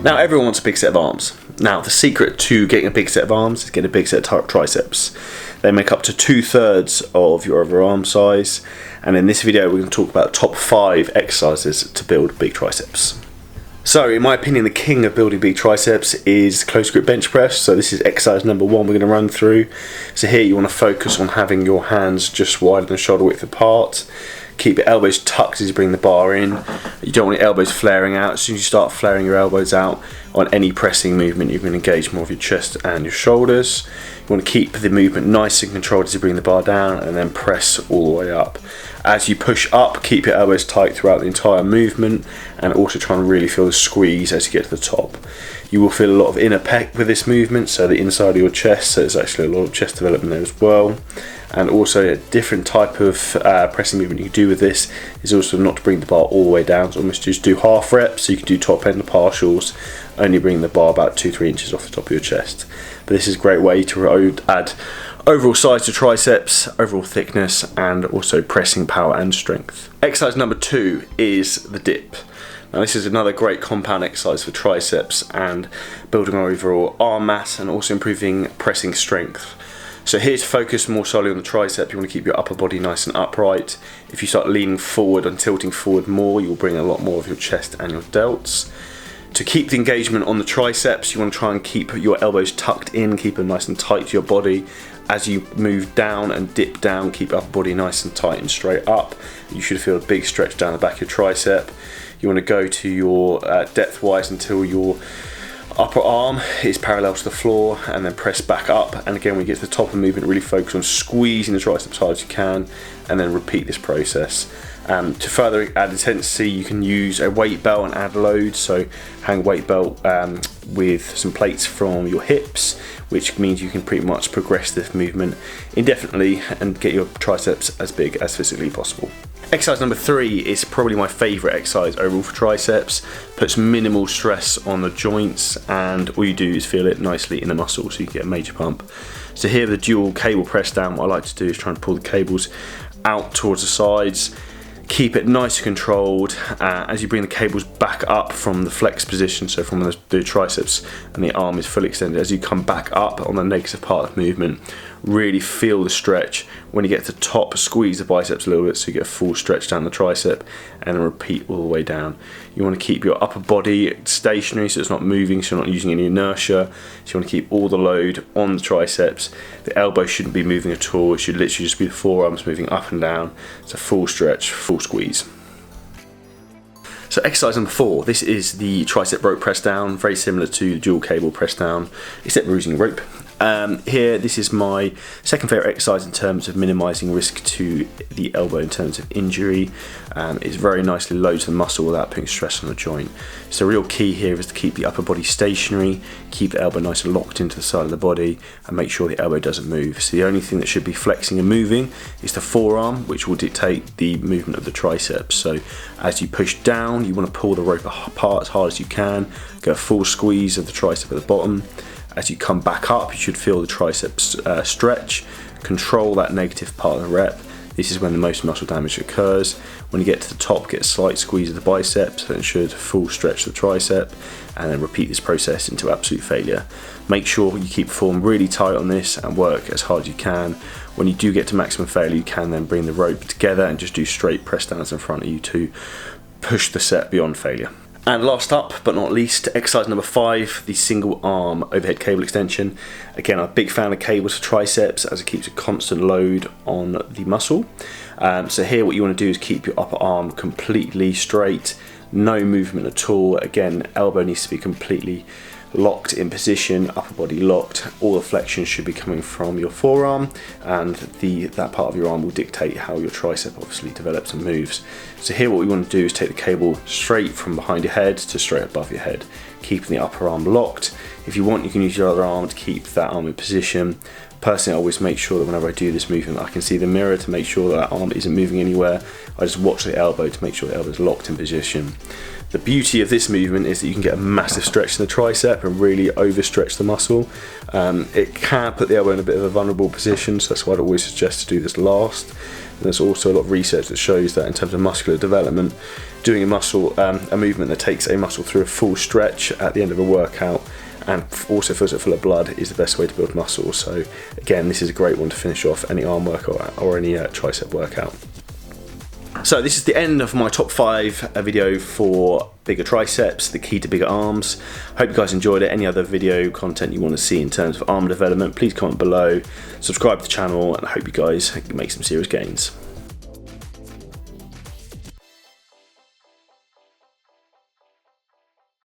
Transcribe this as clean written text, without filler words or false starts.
Now everyone wants a big set of arms. Now the secret to getting a big set of arms is getting a big set of triceps. They make up to 2/3 of your overall arm size, and in this video we're going to talk about top 5 exercises to build big triceps. So in my opinion, the king of building big triceps is close grip bench press. So this is exercise number 1 we're going to run through. So here you want to focus on having your hands just wider than shoulder width apart. Keep your elbows tucked as you bring the bar in. You don't want your elbows flaring out. As soon as you start flaring your elbows out on any pressing movement, you're going to engage more of your chest and your shoulders. You want to keep the movement nice and controlled as you bring the bar down, and then press all the way up. As you push up, keep your elbows tight throughout the entire movement, and also try and really feel the squeeze as you get to the top. You will feel a lot of inner pec with this movement, so the inside of your chest, so there's actually a lot of chest development there as well. And also a different type of pressing movement you can do with this is also not to bring the bar all the way down, so almost just do half reps, so you can do top end or partials, only bring the bar about 2-3 inches off the top of your chest. But this is a great way to add overall size to triceps, overall thickness, and also pressing power and strength. Exercise number 2 is the dip. Now this is another great compound exercise for triceps and building our overall arm mass and also improving pressing strength. So here to focus more solely on the tricep, you want to keep your upper body nice and upright. If you start leaning forward and tilting forward more, you'll bring a lot more of your chest and your delts. To keep the engagement on the triceps, you want to try and keep your elbows tucked in, keep them nice and tight to your body. As you move down and dip down, keep your upper body nice and tight and straight up. You should feel a big stretch down the back of your tricep. You want to go to your depth-wise until your upper arm is parallel to the floor, and then press back up. And again, when you get to the top of the movement, really focus on squeezing the triceps as hard as you can, and then repeat this process. To further add intensity, you can use a weight belt and add load. So hang weight belt with some plates from your hips, which means you can pretty much progress this movement indefinitely and get your triceps as big as physically possible. Exercise number 3 is probably my favourite exercise overall for triceps. Puts minimal stress on the joints, and all you do is feel it nicely in the muscle, so you get a major pump. So here with the dual cable press down, what I like to do is try and pull the cables out towards the sides. Keep it nice and controlled as you bring the cables back up from the flex position, so from the triceps and the arm is fully extended. As you come back up on the negative part of the movement, really feel the stretch. When you get to the top, squeeze the biceps a little bit so you get a full stretch down the tricep, and then repeat all the way down. You want to keep your upper body stationary so it's not moving, so you're not using any inertia. So you want to keep all the load on the triceps. The elbow shouldn't be moving at all. It should literally just be the forearms moving up and down. It's a full stretch, full squeeze. So exercise number 4, this is the tricep rope press down, very similar to the dual cable press down, except we're using a rope. Here, this is my second favourite exercise in terms of minimising risk to the elbow in terms of injury. It's very nicely loads the muscle without putting stress on the joint. So the real key here is to keep the upper body stationary, keep the elbow nice and locked into the side of the body, and make sure the elbow doesn't move. So the only thing that should be flexing and moving is the forearm, which will dictate the movement of the triceps. So as you push down, you want to pull the rope apart as hard as you can, get a full squeeze of the tricep at the bottom. As you come back up, you should feel the triceps stretch, control that negative part of the rep. This is when the most muscle damage occurs. When you get to the top, get a slight squeeze of the biceps, then should full stretch the tricep, and then repeat this process into absolute failure. Make sure you keep form really tight on this and work as hard as you can. When you do get to maximum failure, you can then bring the rope together and just do straight press downs in front of you to push the set beyond failure. And last up but not least, exercise number 5, the single arm overhead cable extension. Again, I'm a big fan of cables for triceps as it keeps a constant load on the muscle. So here what you want to do is keep your upper arm completely straight, no movement at all. Again, elbow needs to be completely locked in position, upper body locked. All the flexion should be coming from your forearm, and that part of your arm will dictate how your tricep obviously develops and moves. So here what we want to do is take the cable straight from behind your head to straight above your head, keeping the upper arm locked. If you want, you can use your other arm to keep that arm in position. Personally, I always make sure that whenever I do this movement, I can see the mirror to make sure that arm isn't moving anywhere. I just watch the elbow to make sure the elbow is locked in position. The beauty of this movement is that you can get a massive stretch in the tricep and really overstretch the muscle. It can put the elbow in a bit of a vulnerable position, so that's why I'd always suggest to do this last. There's also a lot of research that shows that in terms of muscular development, doing a movement that takes a muscle through a full stretch at the end of a workout and also fills it full of blood is the best way to build muscle. So again, this is a great one to finish off any arm workout or any tricep workout. So this is the end of my top 5 video for bigger triceps, the key to bigger arms. Hope you guys enjoyed it. Any other video content you want to see in terms of arm development, please comment below, subscribe to the channel, and I hope you guys make some serious gains.